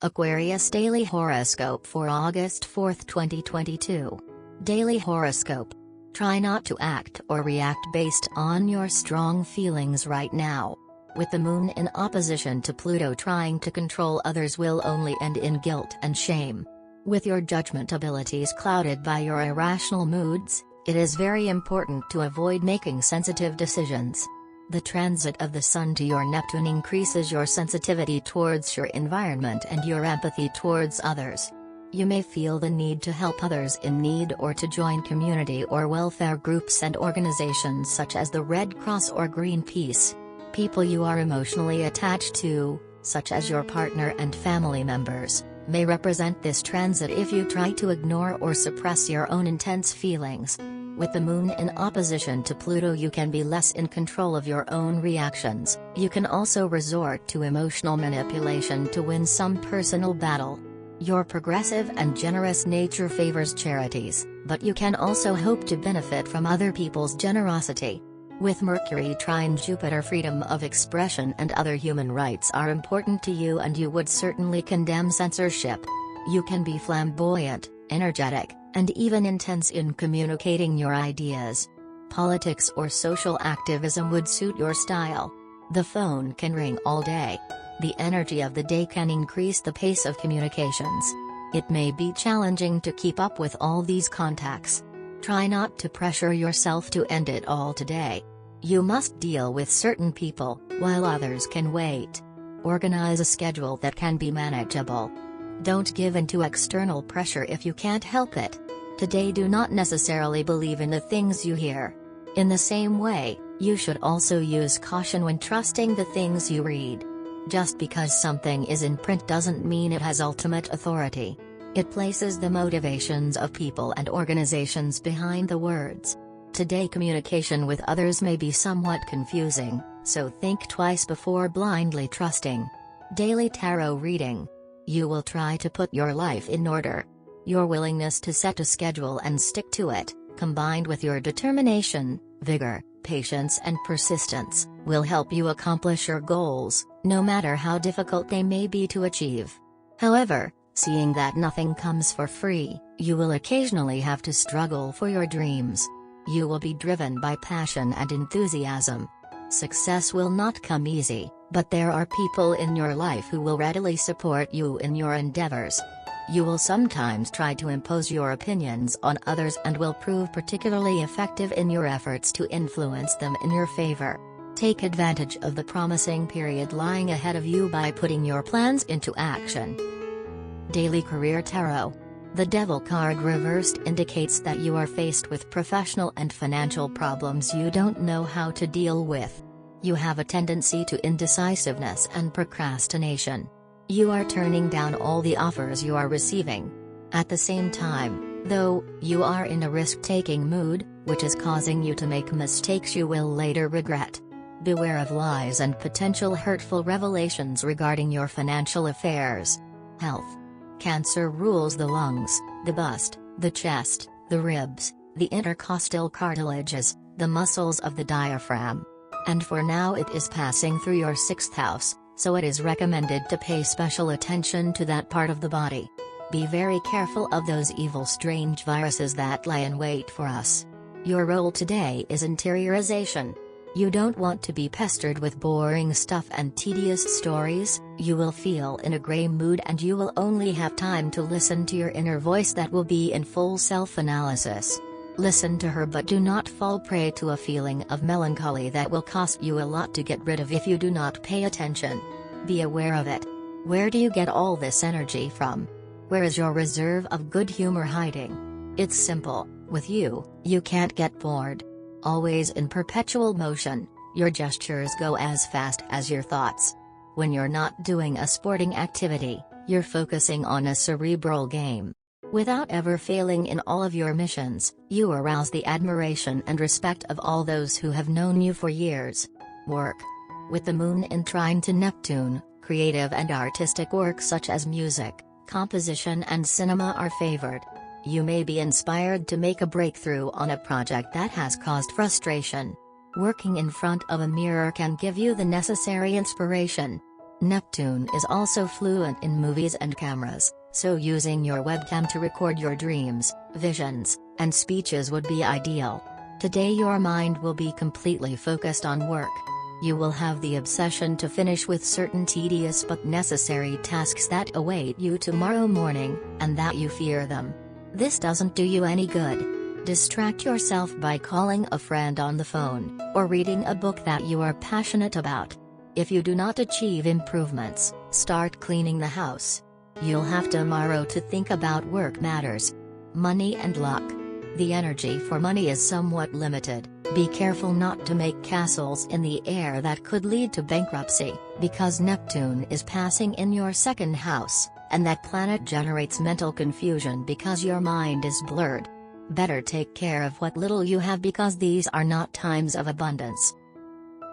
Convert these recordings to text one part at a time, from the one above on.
Aquarius Daily Horoscope for August 4, 2022. Daily Horoscope. Try not to act or react based on your strong feelings right now. With the moon in opposition to Pluto, trying to control others will only end in guilt and shame. With your judgment abilities clouded by your irrational moods, it is very important to avoid making sensitive decisions. The transit of the Sun to your Neptune increases your sensitivity towards your environment and your empathy towards others. You may feel the need to help others in need or to join community or welfare groups and organizations such as the Red Cross or Greenpeace. People you are emotionally attached to, such as your partner and family members, may represent this transit if you try to ignore or suppress your own intense feelings. With the moon in opposition to Pluto, you can be less in control of your own reactions. You can also resort to emotional manipulation to win some personal battle. Your progressive and generous nature favors charities, but you can also hope to benefit from other people's generosity. With Mercury trine Jupiter, freedom of expression and other human rights are important to you, and you would certainly condemn censorship. You can be flamboyant, energetic, and even intense in communicating your ideas. Politics or social activism would suit your style. The phone can ring all day. The energy of the day can increase the pace of communications. It may be challenging to keep up with all these contacts. Try not to pressure yourself to end it all today. You must deal with certain people, while others can wait. Organize a schedule that can be manageable. Don't give in to external pressure if you can't help it. Today, do not necessarily believe in the things you hear. In the same way, you should also use caution when trusting the things you read. Just because something is in print doesn't mean it has ultimate authority. It places the motivations of people and organizations behind the words. Today, communication with others may be somewhat confusing, so think twice before blindly trusting. Daily Tarot Reading. You will try to put your life in order. Your willingness to set a schedule and stick to it, combined with your determination, vigor, patience and persistence, will help you accomplish your goals, no matter how difficult they may be to achieve. However, seeing that nothing comes for free, you will occasionally have to struggle for your dreams. You will be driven by passion and enthusiasm. Success will not come easy, but there are people in your life who will readily support you in your endeavors. You will sometimes try to impose your opinions on others and will prove particularly effective in your efforts to influence them in your favor. Take advantage of the promising period lying ahead of you by putting your plans into action. Daily Career Tarot. The Devil card reversed indicates that you are faced with professional and financial problems you don't know how to deal with. You have a tendency to indecisiveness and procrastination. You are turning down all the offers you are receiving. At the same time, though, you are in a risk-taking mood, which is causing you to make mistakes you will later regret. Beware of lies and potential hurtful revelations regarding your financial affairs. Health. Cancer rules the lungs, the bust, the chest, the ribs, the intercostal cartilages, the muscles of the diaphragm. And for now it is passing through your 6th house, so it is recommended to pay special attention to that part of the body. Be very careful of those evil strange viruses that lie in wait for us. Your role today is interiorization. You don't want to be pestered with boring stuff and tedious stories. You will feel in a gray mood and you will only have time to listen to your inner voice that will be in full self-analysis. Listen to her, but do not fall prey to a feeling of melancholy that will cost you a lot to get rid of if you do not pay attention. Be aware of it. Where do you get all this energy from? Where is your reserve of good humor hiding? It's simple, with you, you can't get bored. Always in perpetual motion, your gestures go as fast as your thoughts. When you're not doing a sporting activity, you're focusing on a cerebral game. Without ever failing in all of your missions, you arouse the admiration and respect of all those who have known you for years. Work. With the moon in trine to Neptune, creative and artistic work such as music, composition and cinema are favored. You may be inspired to make a breakthrough on a project that has caused frustration. Working in front of a mirror can give you the necessary inspiration. Neptune is also fluent in movies and cameras, so using your webcam to record your dreams, visions, and speeches would be ideal. Today your mind will be completely focused on work. You will have the obsession to finish with certain tedious but necessary tasks that await you tomorrow morning, and that you fear them. This doesn't do you any good. Distract yourself by calling a friend on the phone, or reading a book that you are passionate about. If you do not achieve improvements, start cleaning the house. You'll have tomorrow to think about work matters. Money and luck. The energy for money is somewhat limited. Be careful not to make castles in the air that could lead to bankruptcy, because Neptune is passing in your second house, and that planet generates mental confusion because your mind is blurred. Better take care of what little you have, because these are not times of abundance.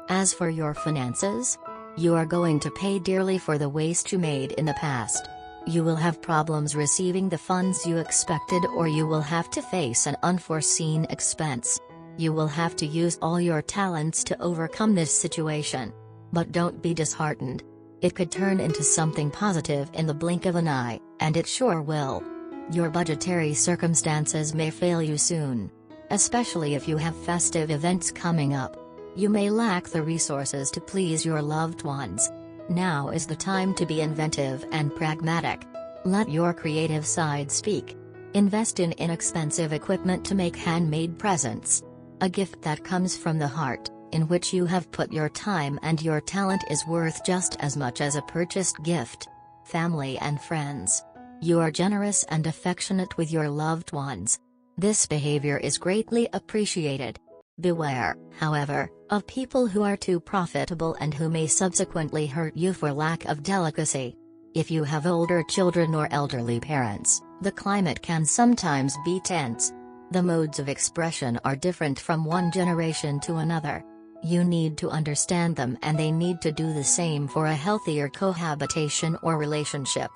As for your finances, you are going to pay dearly for the waste you made in the past. You will have problems receiving the funds you expected, or you will have to face an unforeseen expense. You will have to use all your talents to overcome this situation. But don't be disheartened. It could turn into something positive in the blink of an eye, and it sure will. Your budgetary circumstances may fail you soon. Especially if you have festive events coming up. You may lack the resources to please your loved ones. Now is the time to be inventive and pragmatic. Let your creative side speak. Invest in inexpensive equipment to make handmade presents. A gift that comes from the heart, in which you have put your time and your talent, is worth just as much as a purchased gift. Family and friends. You are generous and affectionate with your loved ones. This behavior is greatly appreciated. Beware, however, of people who are too profitable and who may subsequently hurt you for lack of delicacy. If you have older children or elderly parents, the climate can sometimes be tense. The modes of expression are different from one generation to another. You need to understand them, and they need to do the same for a healthier cohabitation or relationship.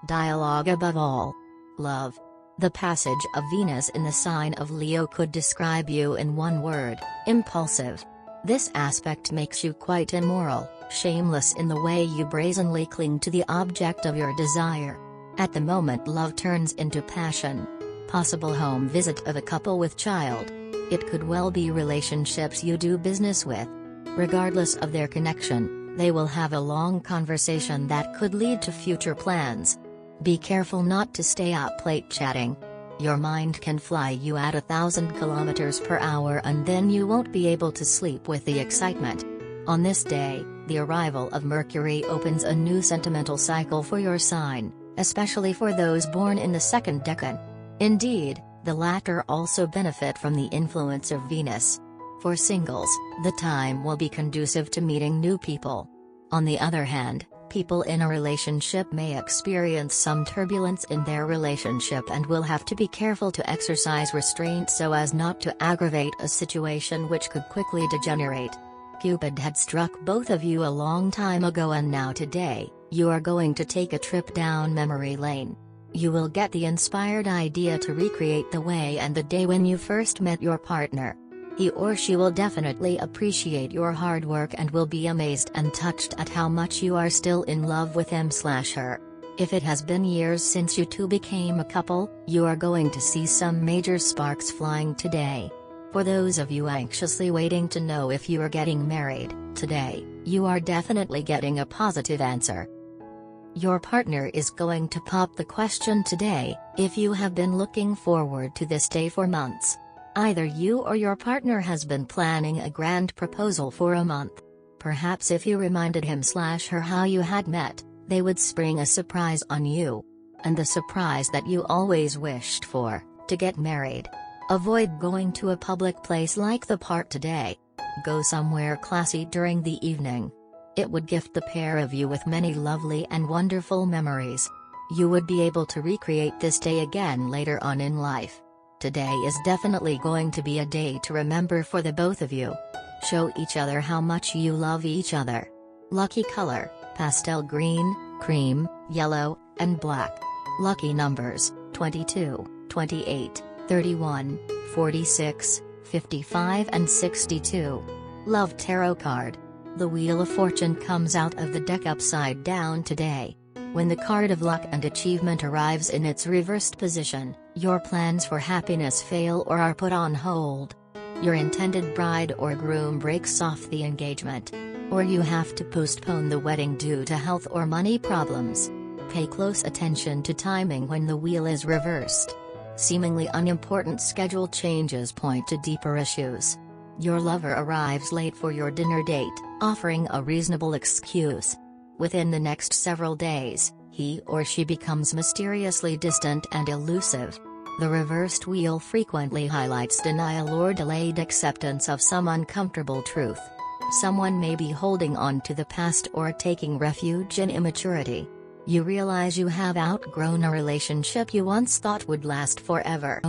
Dialogue above all. Love. The passage of Venus in the sign of Leo could describe you in one word: impulsive. This aspect makes you quite immoral, shameless in the way you brazenly cling to the object of your desire. At the moment love turns into passion. Possible home visit of a couple with child. It could well be relationships you do business with. Regardless of their connection, they will have a long conversation that could lead to future plans. Be careful not to stay up late chatting. Your mind can fly you at 1,000 kilometers per hour, and then you won't be able to sleep with the excitement. On this day, the arrival of Mercury opens a new sentimental cycle for your sign, especially for those born in the second decan. Indeed, the latter also benefit from the influence of Venus. For singles, the time will be conducive to meeting new people. On the other hand, people in a relationship may experience some turbulence in their relationship and will have to be careful to exercise restraint so as not to aggravate a situation which could quickly degenerate. Cupid had struck both of you a long time ago, and now today, you are going to take a trip down memory lane. You will get the inspired idea to recreate the way and the day when you first met your partner. He or she will definitely appreciate your hard work and will be amazed and touched at how much you are still in love with him/her. If it has been years since you two became a couple, you are going to see some major sparks flying today. For those of you anxiously waiting to know if you are getting married, today, you are definitely getting a positive answer. Your partner is going to pop the question today, if you have been looking forward to this day for months. Either you or your partner has been planning a grand proposal for a month. Perhaps if you reminded him/her how you had met, they would spring a surprise on you. And the surprise that you always wished for, to get married. Avoid going to a public place like the park today. Go somewhere classy during the evening. It would gift the pair of you with many lovely and wonderful memories. You would be able to recreate this day again later on in life. Today is definitely going to be a day to remember for the both of you. Show each other how much you love each other. Lucky color: pastel green, cream, yellow, and black. Lucky numbers: 22, 28, 31, 46, 55 and 62. Love tarot card. The Wheel of Fortune comes out of the deck upside down today. When the card of luck and achievement arrives in its reversed position, your plans for happiness fail or are put on hold. Your intended bride or groom breaks off the engagement. Or you have to postpone the wedding due to health or money problems. Pay close attention to timing when the wheel is reversed. Seemingly unimportant schedule changes point to deeper issues. Your lover arrives late for your dinner date, offering a reasonable excuse. Within the next several days, he or she becomes mysteriously distant and elusive. The reversed wheel frequently highlights denial or delayed acceptance of some uncomfortable truth. Someone may be holding on to the past or taking refuge in immaturity. You realize you have outgrown a relationship you once thought would last forever.